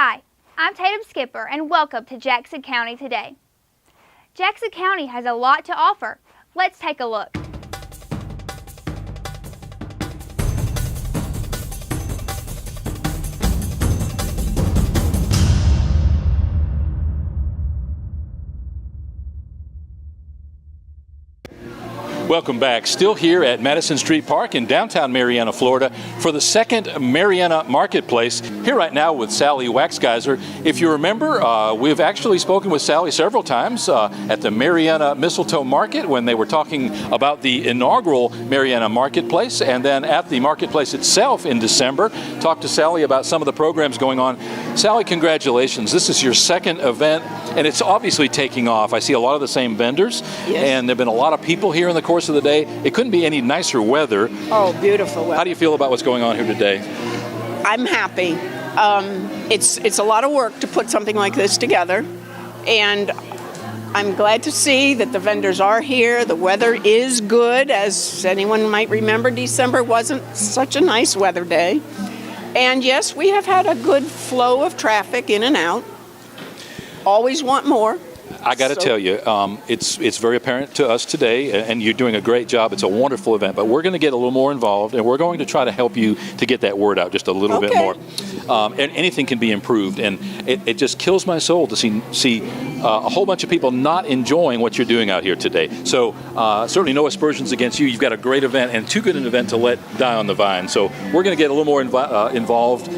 Hi, I'm Tatum Skipper and welcome to Jackson County Today. Jackson County has a lot to offer. Let's take a look. Welcome back. Still here at Madison Street Park in downtown Marianna, Florida for the second Marianna Marketplace. Here right now with Sally Waxgiser. If you remember, we've actually spoken with Sally several times at the Marianna Mistletoe Market when they were talking about the inaugural Marianna Marketplace, and then at the marketplace itself in December. Talked to Sally about some of the programs going on. Sally, congratulations. This is your second event, and it's obviously taking off. I see a lot of the same vendors, yes, and there have been a lot of people here in the course of the day. It couldn't be any nicer weather. Oh, beautiful weather. How do you feel about what's going on here today? I'm happy. It's a lot of work to put something like this together, and I'm glad to see that the vendors are here. The weather is good. As anyone might remember, December wasn't such a nice weather day. And yes, we have had a good flow of traffic in and out. Always want more. I got to tell you, it's very apparent to us today, and you're doing a great job. It's a wonderful event, but we're going to get a little more involved, and we're going to try to help you to get that word out just a little bit more. And anything can be improved, and it just kills my soul to see a whole bunch of people not enjoying what you're doing out here today. So certainly no aspersions against you. You've got a great event, and too good an event to let die on the vine. So we're going to get a little more involved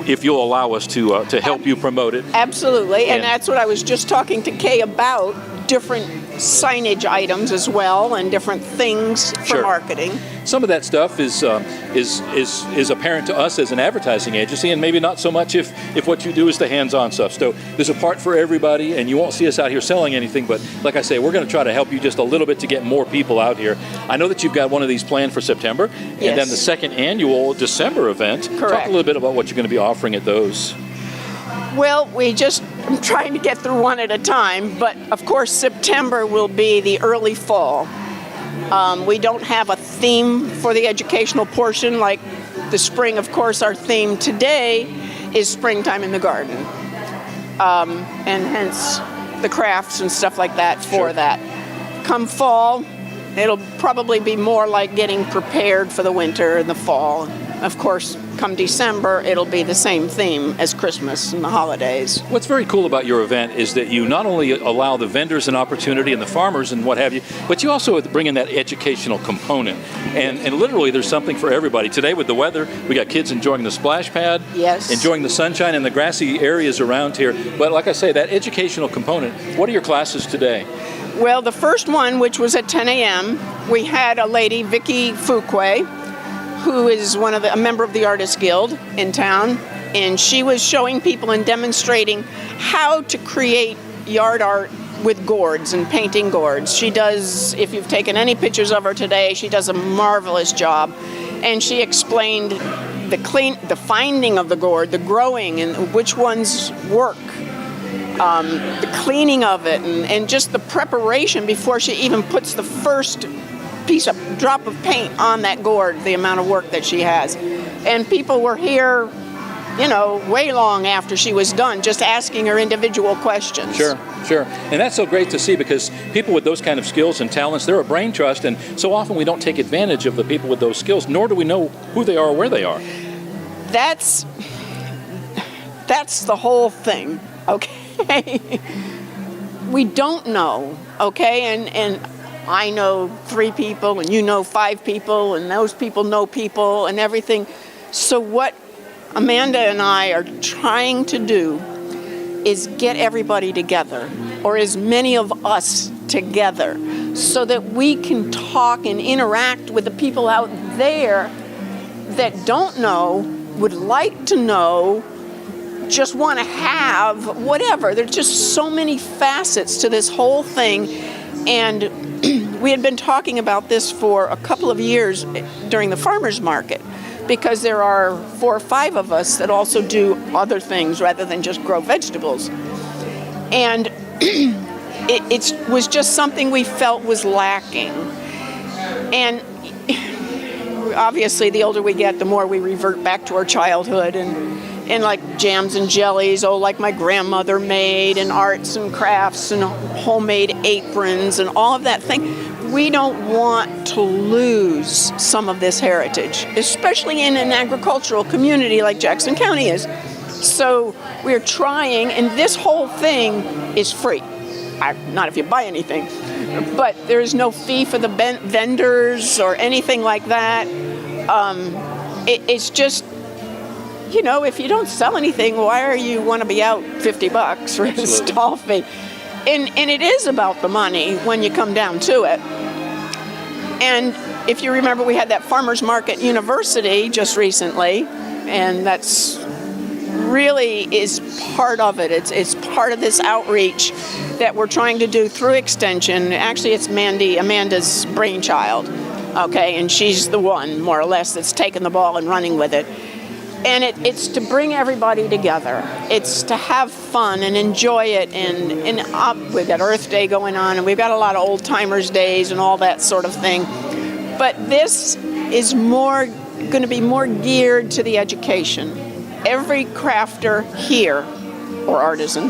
if you'll allow us to help you promote it. Absolutely, and that's what I was just talking to Kay about, different signage items as well and different things for marketing. Some of that stuff is apparent to us as an advertising agency, and maybe not so much if what you do is the hands-on stuff. So there's a part for everybody, and you won't see us out here selling anything, but like I say, we're going to try to help you just a little bit to get more people out here. I know that you've got one of these planned for September, and then the second annual December event. Correct. Talk a little bit about what you're going to be offering at those. Well, I'm trying to get through one at a time, but of course September will be the early fall. We don't have a theme for the educational portion like the spring. Of course, our theme today is springtime in the garden, and hence the crafts and stuff like that for that. Come fall, it'll probably be more like getting prepared for the winter and the fall. Of course, come December, it'll be the same theme as Christmas and the holidays. What's very cool about your event is that you not only allow the vendors an opportunity and the farmers and what have you, but you also bring in that educational component. And literally there's something for everybody. Today with the weather, we got kids enjoying the splash pad, enjoying the sunshine and the grassy areas around here. But like I say, that educational component, what are your classes today? Well, the first one, which was at 10 a.m., we had a lady, Vicky Fuquay, who is a member of the Artists Guild in town, and she was showing people and demonstrating how to create yard art with gourds and painting gourds. She does, if you've taken any pictures of her today, she does a marvelous job. And she explained the finding of the gourd, the growing, and which ones work, the cleaning of it, and just the preparation before she even puts the first drop of paint on that gourd, the amount of work that she has. And people were here, way long after she was done, just asking her individual questions. Sure. And that's so great to see, because people with those kind of skills and talents, they're a brain trust, and so often we don't take advantage of the people with those skills, nor do we know who they are or where they are. That's the whole thing, okay? We don't know, okay? And I know 3 people, and you know 5 people, and those people know people and everything. So what Amanda and I are trying to do is get everybody together, or as many of us together, so that we can talk and interact with the people out there that don't know, would like to know, just want to have, whatever. There's just so many facets to this whole thing, and we had been talking about this for a couple of years during the farmers market, because there are 4 or 5 of us that also do other things rather than just grow vegetables. And it was just something we felt was lacking. And obviously the older we get, the more we revert back to our childhood and and like jams and jellies, like my grandmother made, and arts and crafts and homemade aprons and all of that thing. We don't want to lose some of this heritage, especially in an agricultural community like Jackson County is. So we're trying, and this whole thing is free. Not if you buy anything, but there's no fee for the vendors or anything like that. It's just, if you don't sell anything, why are you want to be out $50 for a stall fee? And it is about the money when you come down to it. And if you remember, we had that farmers market university just recently, and that's really is part of it. It's part of this outreach that we're trying to do through Extension. Actually, it's Amanda's brainchild, okay, and she's the one, more or less, that's taken the ball and running with it. And it's to bring everybody together. It's to have fun and enjoy it. And we've got Earth Day going on, and we've got a lot of old timers days and all that sort of thing. But this is going to be more geared to the education. Every crafter here, or artisan,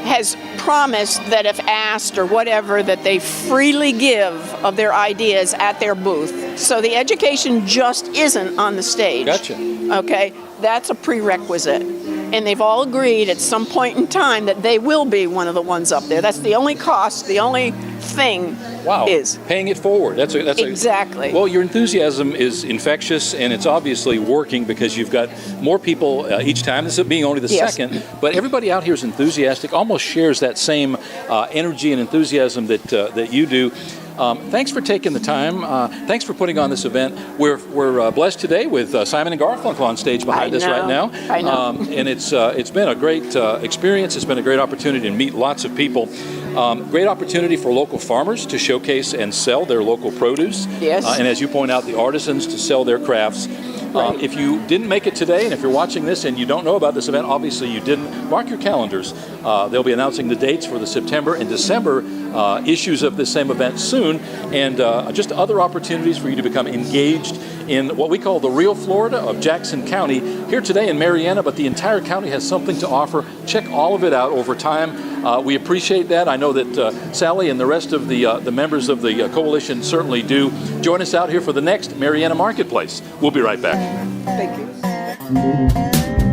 has promised that if asked or whatever, that they freely give of their ideas at their booth. So the education just isn't on the stage. Gotcha. Okay, that's a prerequisite. And they've all agreed at some point in time that they will be one of the ones up there. That's the only cost, the only thing is. Paying it forward. That's exactly. Well, your enthusiasm is infectious, and it's obviously working because you've got more people each time. This is being only the second, but everybody out here is enthusiastic, almost shares that same energy and enthusiasm that you do. Thanks for taking the time. Thanks for putting on this event. We're blessed today with Simon and Garfunkel on stage behind us right now. I know. And it's been a great experience. It's been a great opportunity to meet lots of people. Great opportunity for local farmers to showcase and sell their local produce. Yes. And as you point out, the artisans to sell their crafts. Right. If you didn't make it today, and if you're watching this and you don't know about this event, obviously you didn't, mark your calendars. They'll be announcing the dates for the September and December issues of this same event soon, and just other opportunities for you to become engaged in what we call the real Florida of Jackson County, here today in Marianna, but the entire county has something to offer. Check all of it out over time. We appreciate that. I know that Sally and the rest of the members of the coalition certainly do. Join us out here for the next Marianna Marketplace. We'll be right back. Thank you.